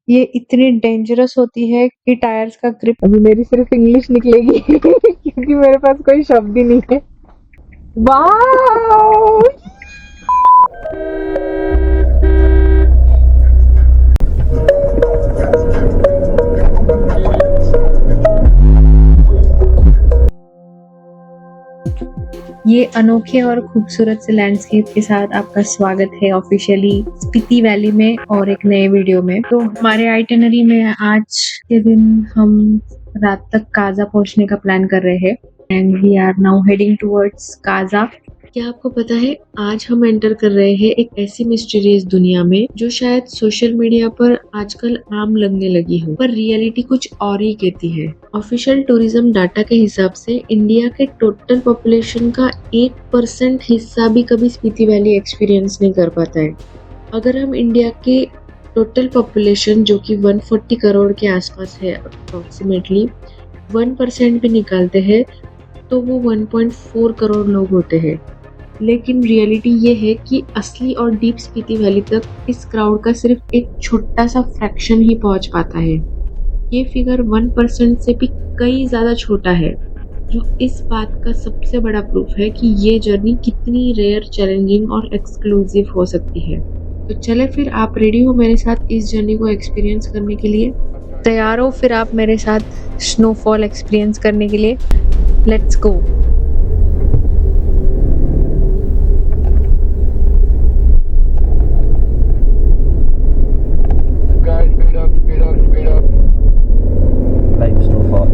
ये इतनी डेंजरस होती है कि टायर्स का ग्रिप। अभी मेरी सिर्फ इंग्लिश निकलेगी क्योंकि मेरे पास कोई शब्द ही नहीं है। वाओ! ये अनोखे और खूबसूरत से लैंडस्केप के साथ आपका स्वागत है ऑफिशियली स्पीति वैली में और एक नए वीडियो में। तो हमारे आइटिनरी में आज के दिन हम रात तक काजा पहुंचने का प्लान कर रहे हैं and we are now heading towards Kaza. क्या आपको पता है, आज हम एंटर कर रहे हैं एक ऐसी मिस्टीरियस दुनिया में जो शायद सोशल मीडिया पर आजकल आम लगने लगी हो, पर रियलिटी कुछ और ही कहती है। ऑफिशियल टूरिज्म डाटा के हिसाब से इंडिया के टोटल पॉपुलेशन का 1% हिस्सा भी कभी स्पीति वैली एक्सपीरियंस नहीं कर पाता है। अगर हम इंडिया के टोटल पॉपुलेशन जो कि 140 करोड़ के आसपास है अप्रोक्सीमेटली 1% भी निकालते हैं तो वो 1.4 करोड़ लोग होते हैं। लेकिन रियलिटी ये है कि असली और डीप स्पीति वैली तक इस क्राउड का सिर्फ एक छोटा सा फ्रैक्शन ही पहुंच पाता है। ये फिगर 1% से भी कई ज़्यादा छोटा है, जो इस बात का सबसे बड़ा प्रूफ है कि ये जर्नी कितनी रेयर, चैलेंजिंग और एक्सक्लूसिव हो सकती है। तो चले फिर, आप रेडी हो मेरे साथ इस जर्नी को एक्सपीरियंस करने के लिए? तैयार हो फिर आप मेरे साथ स्नोफॉल एक्सपीरियंस करने के लिए? Let's go. Like snowfall.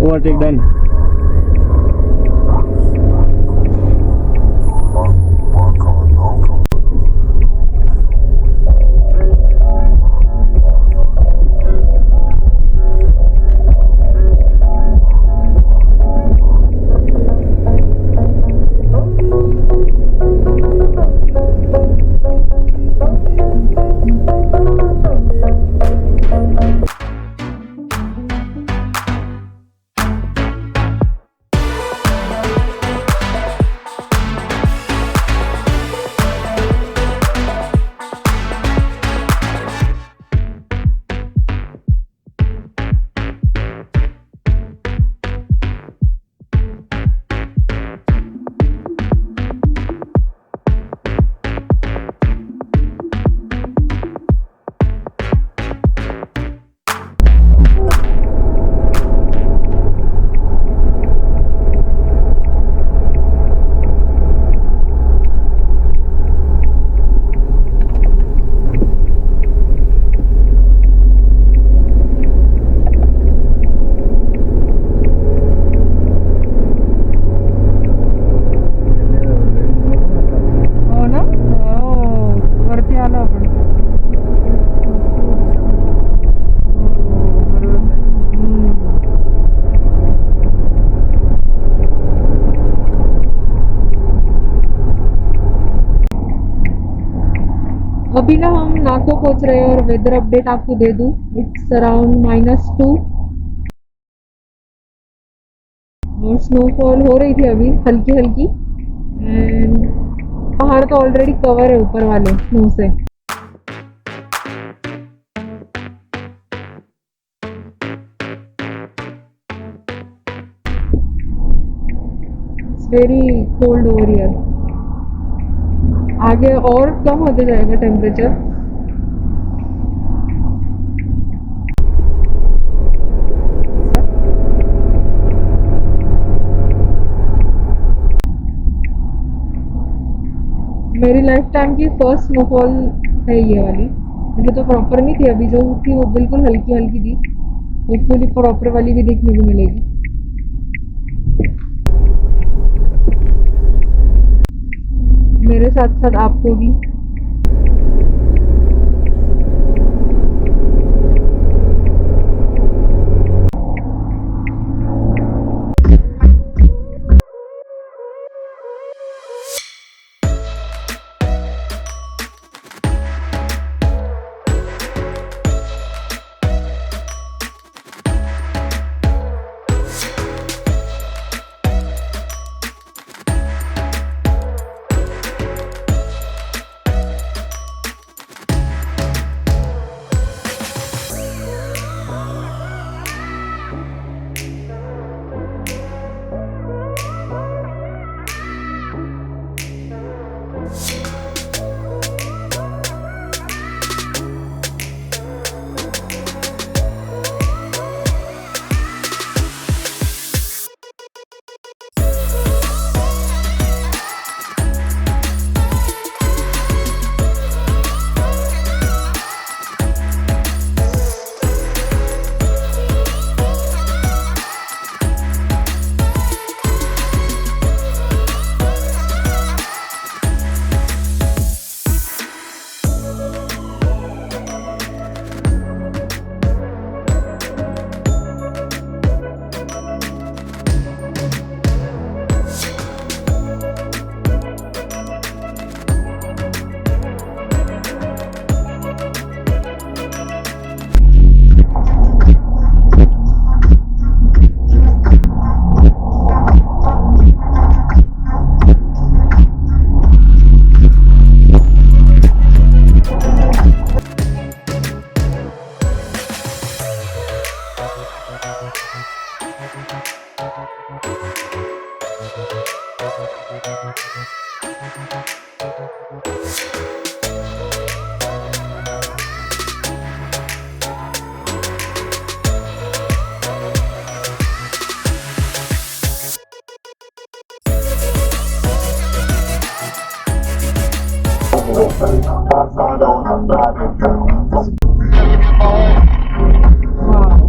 Overtake done. अभी ना हम नाको पहुंच रहे हैं और वेदर अपडेट आपको दे दूं, इट्स अराउंड -2 और स्नोफॉल हो रही थी अभी हल्की हल्की। एंड पहाड़ तो ऑलरेडी कवर है ऊपर वाले स्नो से। It's very cold over here. आगे और कम होते जाएगा टेम्परेचर। मेरी लाइफ टाइम की फर्स्ट स्नोफॉल है ये वाली। मुझे तो प्रॉपर नहीं थी, अभी जो थी वो बिल्कुल हल्की हल्की थी। होपफुली प्रॉपर वाली भी देखने को मिलेगी। मेरे साथ साथ आपको भी। वाह।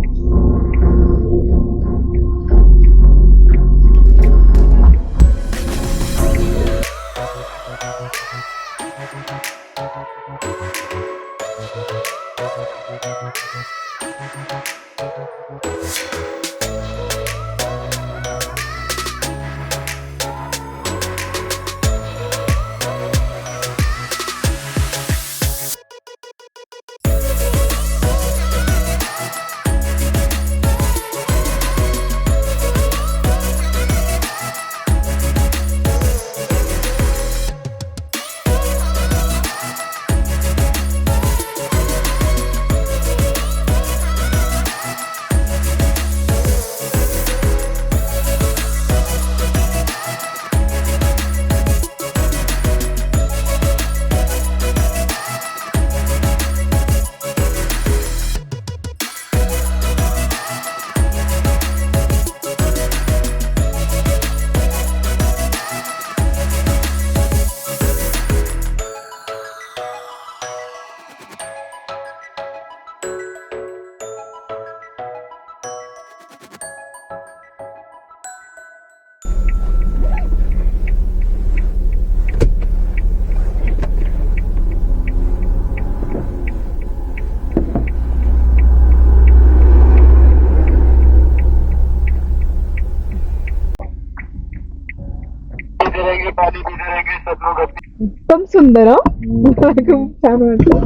रहेगी, पानी पीते रहेंगे सब लोग अपनी एकदम सुंदर हो मला खूप छान वाटलं.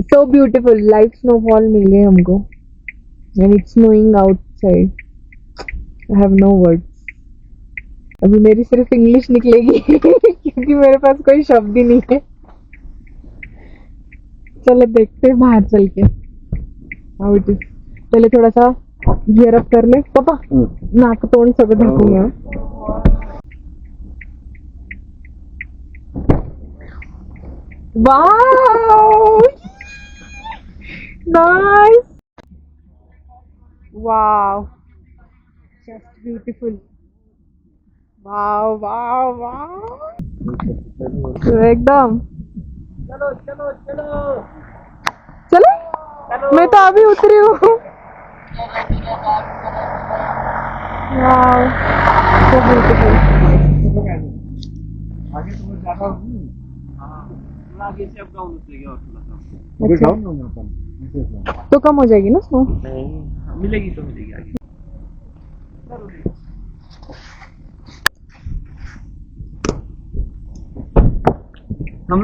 So beautiful. लाइव स्नोफॉल मिल गए हमको and it's snowing outside. I have no words. अभी मेरी सिर्फ इंग्लिश निकलेगी क्योंकि मेरे पास कोई शब्द ही नहीं है. चलो देखते हैं बाहर चल के हाउ इट इज. पहले थोड़ा सा गियर अप कर ले पापा. नाक तोंड सगळं ढाकूया. Wow nice. Wow just beautiful. Wow wow wow एकदम. चलो चलो चलो. चलो मैं तो अभी उतरी हूँ. वाव सो ब्यूटीफुल. आगे तो मैं ज्यादा हूँ. हाँ थोड़ा आगे से अप डाउन उतरेगा और थोड़ा सा. अच्छा. डाउन होगा अपन. तो कम हो जाएगी ना स्नो. नहीं मिलेगी तो मिलेगी आगे. हम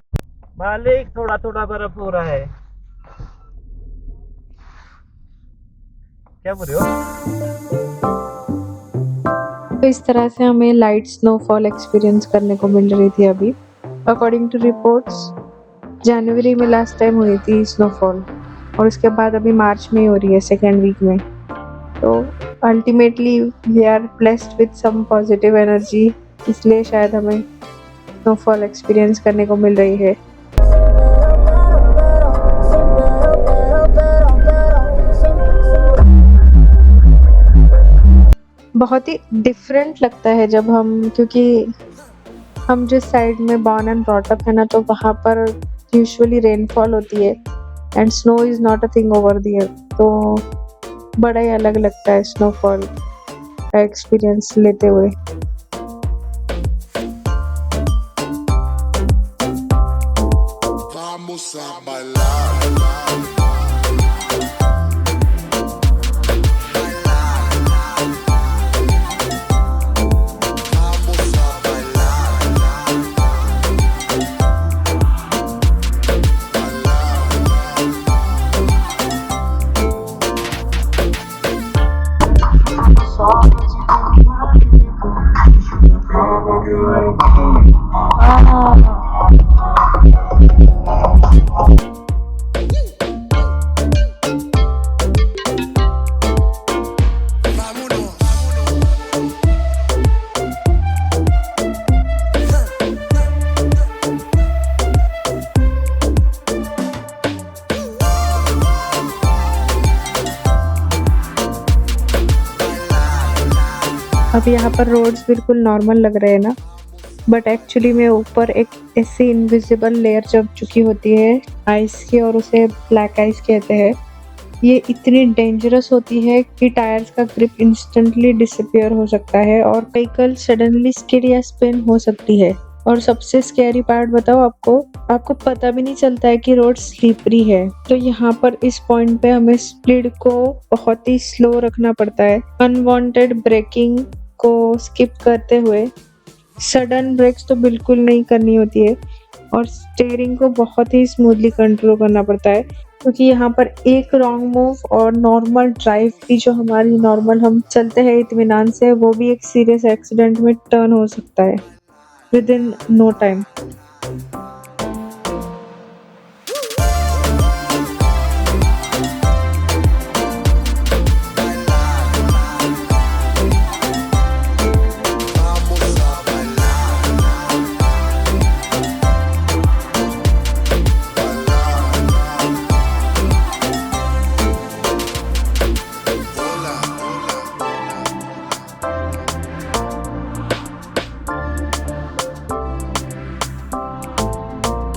मालिक थोड़ा थोड़ा बर्फ हो रहा है. क्या बोल रहे हो? तो इस तरह से हमें लाइट स्नोफॉल एक्सपीरियंस करने को मिल रही थी अभी. अकॉर्डिंग टू रिपोर्ट्स जनवरी में लास्ट टाइम हुई थी स्नोफॉल और उसके बाद अभी मार्च में ही हो रही है सेकेंड वीक में. तो ultimately we are blessed with some positive energy. इसलिए शायद हमें स्नोफॉल एक्सपीरियंस करने को मिल रही है. बहुत ही डिफरेंट लगता है जब हम, क्योंकि हम जिस साइड में बॉर्न एंड ब्रॉट अप है ना, तो वहाँ पर यूजुअली रेनफॉल होती है and snow is not a thing over दियर. तो बड़ा ही अलग लगता है स्नोफॉल का एक्सपीरियंस लेते हुए. Vamos a bailar. अब यहाँ पर रोड्स बिल्कुल नॉर्मल लग रहे हैं ना, बट एक्चुअली में ऊपर एक ऐसी इनविजिबल लेयर जम चुकी होती है आइस की और उसे ब्लैक आइस कहते हैं. ये इतनी डेंजरस होती है कि टायर्स का ग्रिप इंस्टेंटली डिसअपियर हो सकता है और व्हीकल सडनली स्किड या स्पिन हो सकती है. और सबसे स्कैरी पार्ट बताओ आपको पता भी नहीं चलता है कि रोड स्लिपरी है. तो यहाँ पर इस पॉइंट पे हमें स्पीड को बहुत ही स्लो रखना पड़ता है. अनवांटेड ब्रेकिंग को स्किप करते हुए सडन ब्रेक्स तो बिल्कुल नहीं करनी होती है और स्टीयरिंग को बहुत ही स्मूथली कंट्रोल करना पड़ता है, क्योंकि यहाँ पर एक रॉन्ग मूव और नॉर्मल ड्राइव भी जो हमारी नॉर्मल हम चलते हैं इत्मीनान से, वो भी एक सीरियस एक्सीडेंट में टर्न हो सकता है within no time.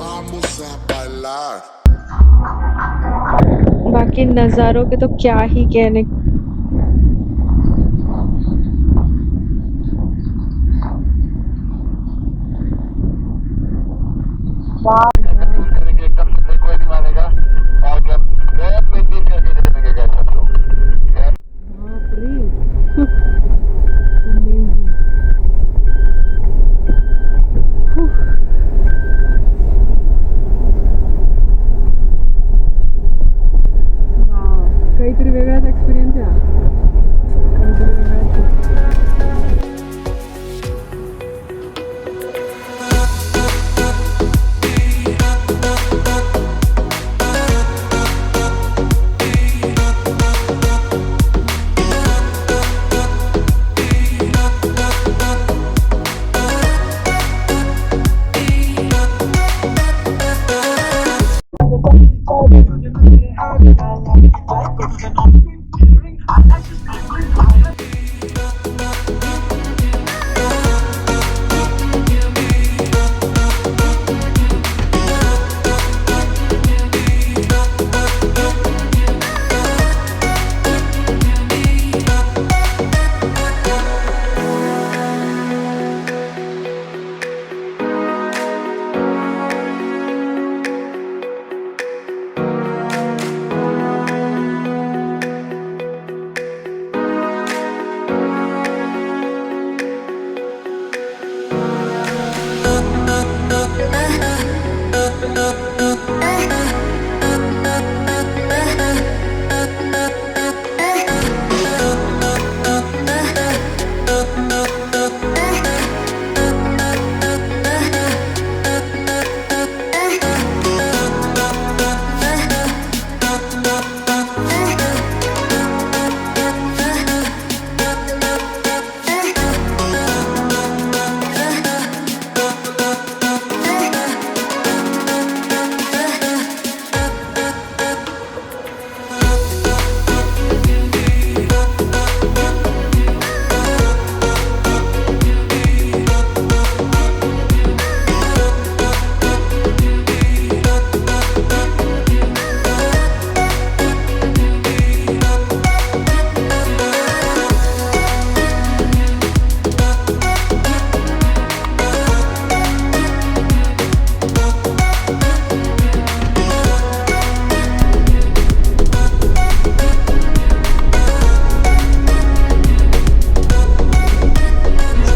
Vamos a bailar. बाकी नज़ारों के तो क्या ही कहने. कोई नहीं मानेगा. और जब बहुत में 3 करके दे देंगे गाइस आप लोग.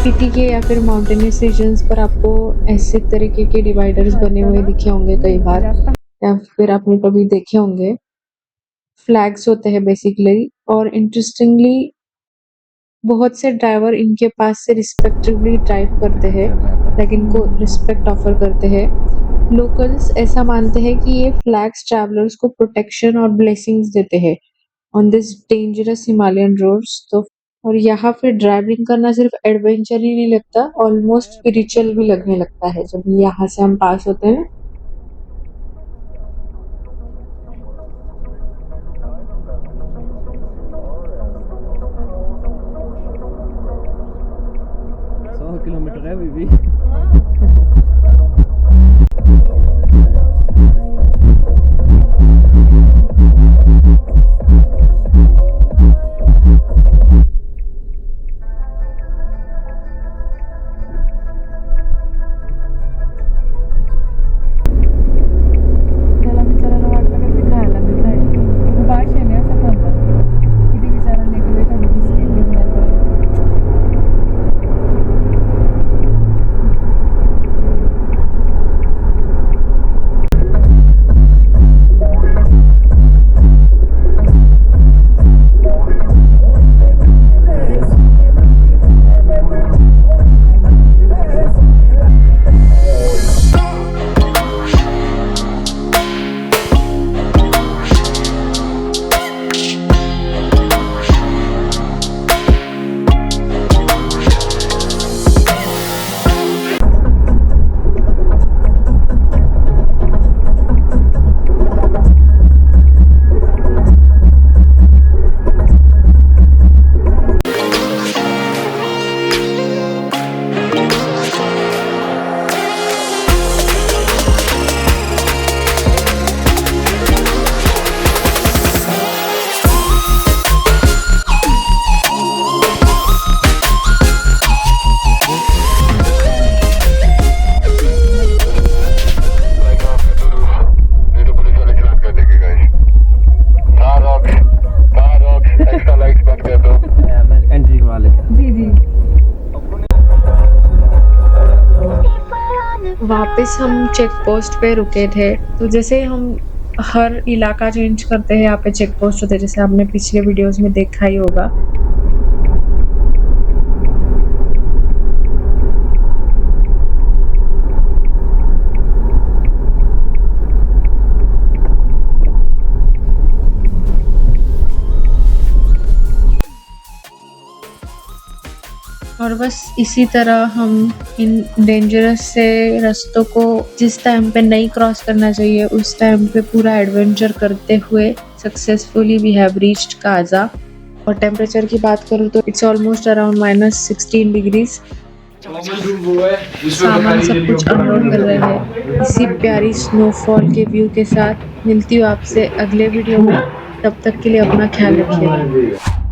स्पीति के या फिर माउंटेनियस रीजन्स पर आपको ऐसे तरीके के डिवाइडर्स बने हुए दिखे होंगे कई बार, या फिर आपने कभी देखे होंगे। फ्लैग्स होते हैं बेसिकली, और इंटरेस्टिंगली बहुत से ड्राइवर इनके पास से रिस्पेक्टिवली ड्राइव करते हैं, लेकिन इनको रिस्पेक्ट ऑफर करते हैं। लोकल्स ऐसा मानते हैं कि ये फ्लैग्स ट्रैवलर्स को प्रोटेक्शन और ब्लेसिंग्स देते हैं on this dangerous Himalayan roads. तो और यहाँ फिर ड्राइविंग करना सिर्फ एडवेंचर ही नहीं लगता, ऑलमोस्ट स्पिरिचुअल भी लगने लगता है जब यहाँ से हम पास होते हैं। 100 किलोमीटर है अभी भी। एंट्री करवा लेते जी जी। वापस हम चेक पोस्ट पे रुके थे, तो जैसे हम हर इलाका चेंज करते हैं यहाँ पे चेक पोस्ट होते हैं, जैसे आपने पिछले वीडियोस में देखा ही होगा। और बस इसी तरह हम इन डेंजरस से रास्तों को जिस टाइम पे नहीं क्रॉस करना चाहिए उस टाइम पे पूरा एडवेंचर करते हुए successfully we have reached Kaza. और टेम्परेचर की बात करूँ तो इट्स ऑलमोस्ट अराउंड -16 डिग्रीज। सामान सब कुछ अनलोड कर रहे हैं इसी प्यारी स्नोफॉल के व्यू के साथ। मिलती हूँ आपसे अगले वीडियो में, तब तक के लिए अपना ख्याल रखिए।